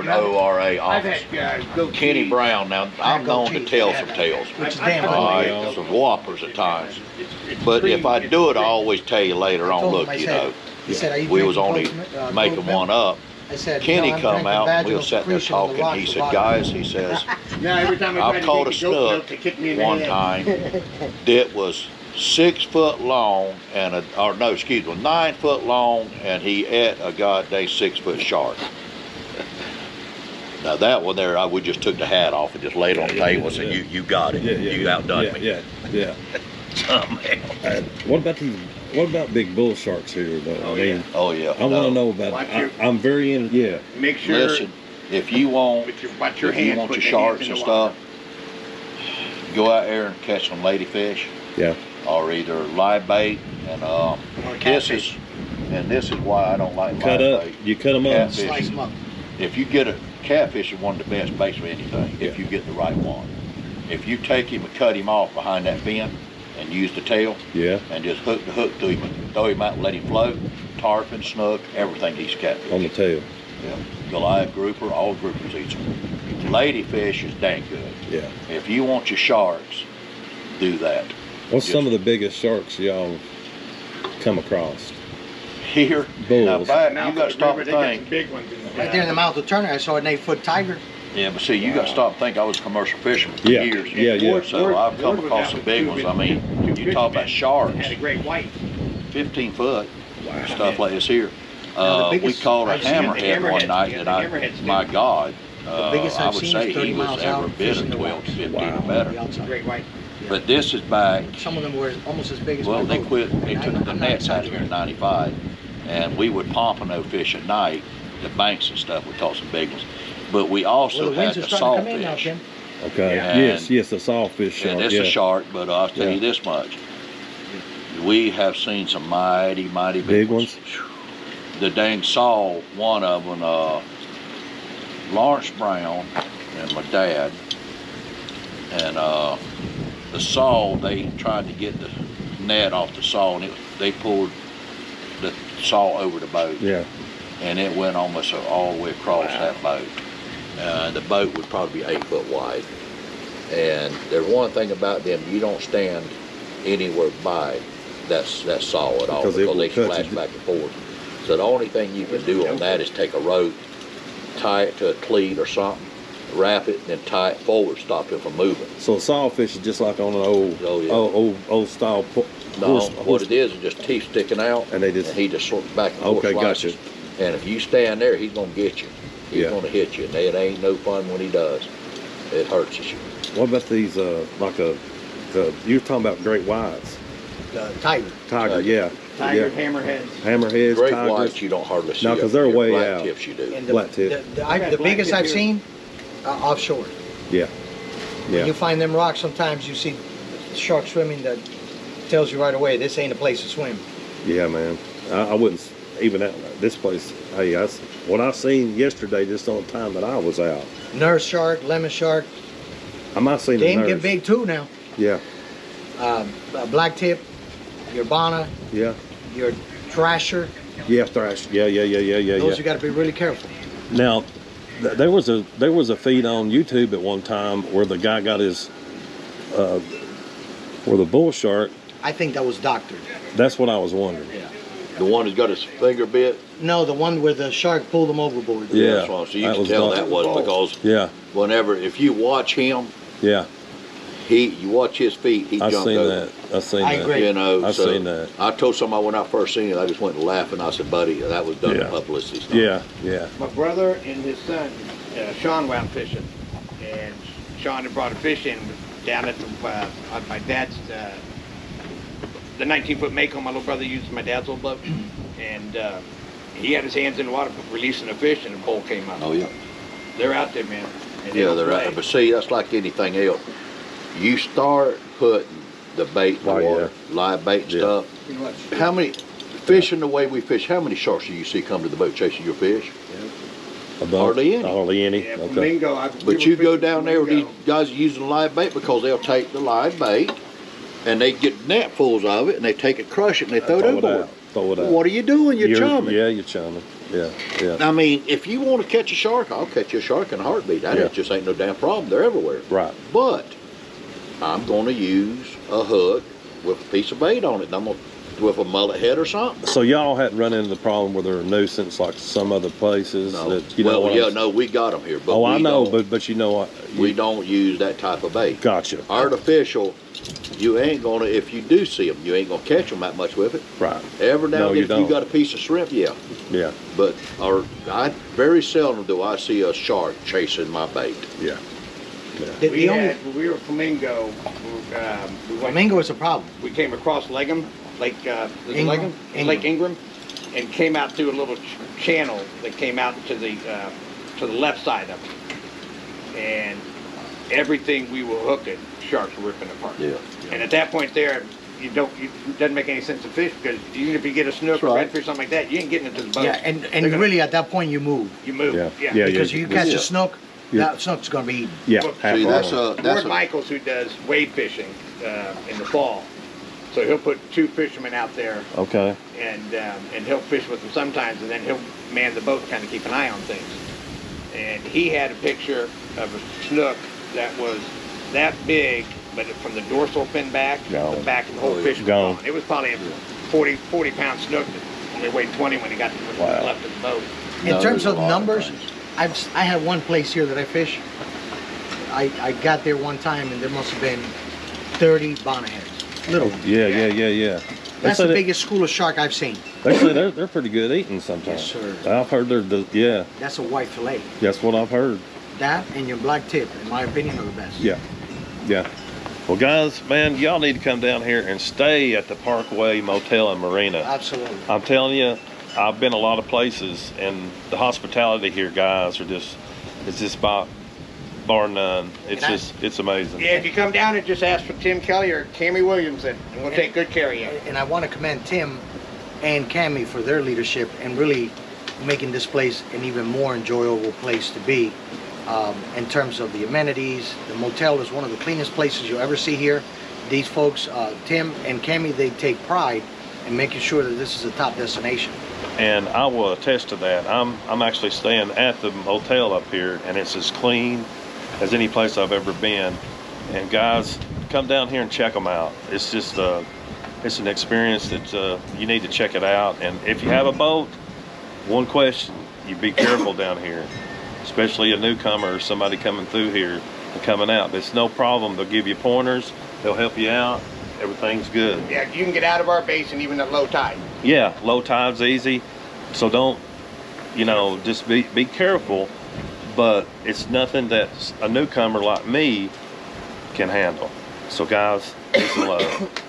over in ORA office. Kenny Brown. Now I'm known to tell some tales. Which is damn All right, good. some whoppers at times. But if I do it, I always tell you later on. Look, you know, we was only making one up. Kenny come out, and we were sitting there talking. He said, guys, he says, I've caught a snook one time that was 6 foot long and 9 foot long, and he ate a goddamn 6 foot shark. Now that one there, we just took the hat off and just laid it on the table and said, you got it. You outdone me. Yeah. What about big bull sharks here, though? Oh, yeah. I want to know about it. I'm very into. Yeah. Make sure. Listen, if you want your sharks and stuff, go out there and catch some ladyfish. Yeah. Or either live bait, and this is why I don't like live bait. You cut them up. Slice them up. If you get a catfish is one of the best baits for anything. If you get the right one. If you take him and cut him off behind that fin and use the tail, and just hook the hook through him and throw him out and let him float, tarpon, snook, everything eats catfish. On the tail. Yeah. Goliath grouper, all groupers eat them. Ladyfish is dang good. Yeah. If you want your sharks, do that. What's some of the biggest sharks y'all come across? Here, bulls. Now you got to stop and think. Right there in the mouth of Turner, I saw an 8-foot tiger. Yeah, but see, you got to stop and think. I was a commercial fisherman for Yeah. years. Yeah. So I've come across some big ones. I mean, you talk about sharks, Had a great white. 15 foot, stuff like this here. Now, We caught a hammerhead one night that my God, The biggest I I've would seen say is 30 he was miles every out, bit fishing of the 12 to 15 or The better. outside. Great white. But this is back. Some of them were almost as big as Well, my they boat. quit. They took the nets out of here in '95, and we would pompano fish at night, the banks and stuff. We caught some big ones, but we also Well, the had winds the are starting to come in now, sawfish. Tim. Okay. Yeah. Yes, the sawfish shark. And it's a shark, but I'll tell you this much: we have seen some mighty big ones. The dang saw one of them. Lawrence Brown and my dad, and the saw, they tried to get the net off the saw, and they pulled the saw over the boat. Yeah. And it went almost all the way across that boat. The boat would probably be 8 foot wide. And there's one thing about them: you don't stand anywhere by that saw at all, because they splash back and forth. So the only thing you can do on that is take a rope, tie it to a cleat or something, wrap it, and then tie it forward, stop it from moving. So sawfish is just like on an old style. What it is just teeth sticking out, and he just sort of back and forth. Okay, gotcha. And if you stand there, he's gonna get you. He's gonna hit you, and it ain't no fun when he does. It hurts you. What about these? You're talking about great whites. Tiger. Yeah. Tiger, hammerheads. Hammerheads, great tigers. whites you don't hardly see. No, because they're way black out. Tips you do. And Black tip. The biggest I've seen, offshore. Yeah. When you find them rocks, sometimes you see sharks swimming that tells you right away this ain't a place to swim. Yeah, man. I wouldn't even at this place. Hey, that's what I seen yesterday, just on the time that I was out. Nurse shark, lemon shark. I might see They the can get nurse. big too now. Yeah. Black tip, your bana, Yeah. your thrasher. Yeah, thrash. Yeah. Those you got to be really careful. Now, there was a feed on YouTube at one time where the guy got his where the bull shark. I think that was doctored. That's what I was wondering. Yeah. The one that's got his finger bit. No, the one where the shark pulled him overboard. Yeah. That's why. So you can tell that was because whenever, if you watch him, you watch his feet, he jumped over. I've seen that. I agree. You know, I've seen that. I told somebody when I first seen it, I just went to laugh and I said, buddy, that was done publicity stuff. Yeah. My brother and his son, Sean, went out fishing, and Sean had brought a fish in down at my dad's, the 19-foot Mako my little brother used my dad's old boat, and he had his hands in the water releasing a fish, and a bull came up. Oh yeah. They're out there, man. Yeah, they're out there. But see, that's like anything else. You start putting the bait in the water, live bait and stuff. How many, fishing the way we fish, how many sharks do you see come to the boat chasing your fish? Hardly any. Hardly any. Yeah, Okay. Flamingo, But you go down there with these guys using live bait, because they'll take the live bait and they get netfuls of it and they take it, crush it, and they throw it overboard. Throw it out. What are you doing? You're chumming. Yeah, you're chumming. yeah. I mean, if you want to catch a shark, I'll catch you a shark in a heartbeat. That just ain't no damn problem. They're everywhere. Right. But I'm going to use a hook with a piece of bait on it. And I'm going to with a mullet head or something. So y'all hadn't run into the problem where they're a nuisance like some other places? No. That, you know we got them here. But I know, but you know what? We don't use that type of bait. Gotcha. Artificial, you ain't gonna, if you do see them, you ain't gonna catch them that much with it. Right. Every now and then, if you got a piece of shrimp, yeah. Yeah. But very seldom do I see a shark chasing my bait. Yeah. When we were at Flamingo, Flamingo is a problem. We came across Legum, Lake Ingram, and came out through a little channel that came out to the left side of it, and everything we were hooking, sharks were ripping apart. Yeah. And at that point there, it doesn't make any sense to fish, because even if you get a snook or redfish, something like that, you ain't getting into the boat. Yeah, and really at that point you move. You move. Yeah. Because you catch a snook, that snook's gonna be eaten. Yeah. See, that's Ward Michaels, who does wade fishing in the fall, so he'll put 2 fishermen out there. Okay. And he'll fish with them sometimes, and then he'll man the boat, kind of keep an eye on things. And he had a picture of a snook that was that big, but from the dorsal fin back, the back of the whole fish was gone. It was probably a 40 pound snook that only weighed 20 when he got left of the boat. In terms of numbers, I had one place here that I fish. I got there one time and there must have been 30 bonnetheads. Little. Yeah. That's the biggest school of shark I've seen. They say they're pretty good eating sometimes. Yes, sir. I've heard they're That's a white fillet. That's what I've heard. That and your black tip, in my opinion, are the best. Yeah. Well, guys, man, y'all need to come down here and stay at the Parkway Motel in Marina. Absolutely. I'm telling you, I've been a lot of places, and the hospitality here, guys, it's just bar none. It's amazing. Yeah, if you come down and just ask for Tim Kelly or Cammie Williamson, and we'll take good care of you. And I want to commend Tim and Cammie for their leadership and really making this place an even more enjoyable place to be. In terms of the amenities, the motel is one of the cleanest places you'll ever see here. These folks, Tim and Cammie, they take pride in making sure that this is a top destination. And I will attest to that. I'm actually staying at the motel up here, and it's as clean as any place I've ever been. And guys, come down here and check them out. It's just it's an experience that you need to check it out. And if you have a boat, one question: you be careful down here, especially a newcomer or somebody coming through here and coming out. It's no problem. They'll give you pointers. They'll help you out. Everything's good. Yeah, you can get out of our basin even at low tide. Yeah, low tide's easy. So don't, just be careful. But it's nothing that a newcomer like me can handle. So guys, peace and love.